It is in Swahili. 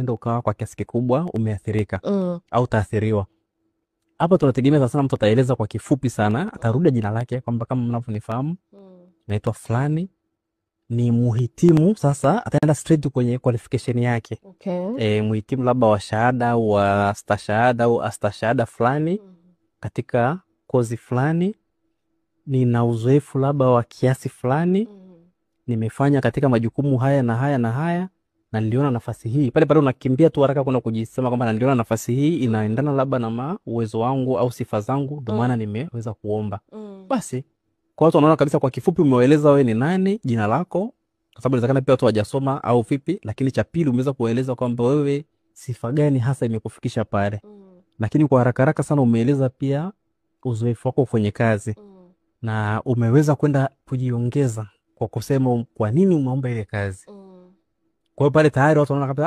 huenda ukawa kwa kiasi kikubwa umeathirika au taathiriwa. Hapa tunategemea sana mtu ataeleza kwa kifupi sana, atarudia jina lake kwamba kama mnavyonifahamu naitwa fulani, ni muhitimu. Sasa ataenda straight kwenye qualification yake. Muhitimu labda wa shahada au wa stashahada au astashahada fulani katika kozi fulani, nina uzoefu labda wa kiasi fulani, nimefanya katika majukumu haya na haya na haya, na niliona nafasi hii. Pale pale unakimbia tu haraka kuna kujisema kwamba niliona nafasi hii inaendana labda na uwezo wangu au sifa zangu, ndio maana nimeweza kuomba. Basi kwa watu wanaona kabisa kwa kifupi umeeleza wewe ni nani, jina lako, kwa sababu inawezekana pia watu hawajasoma au vipi, lakini cha pili umeweza kueleza kwamba wewe sifa gani hasa imekufikisha pale. Lakini kwa haraka haraka sana umeeleza pia uzoefu wako kwenye kazi. Na umeweza kwenda kujiongeza kwa kusema kwa nini umeomba ile kazi. Kwa hiyo pale tayari watu wanaona kabisa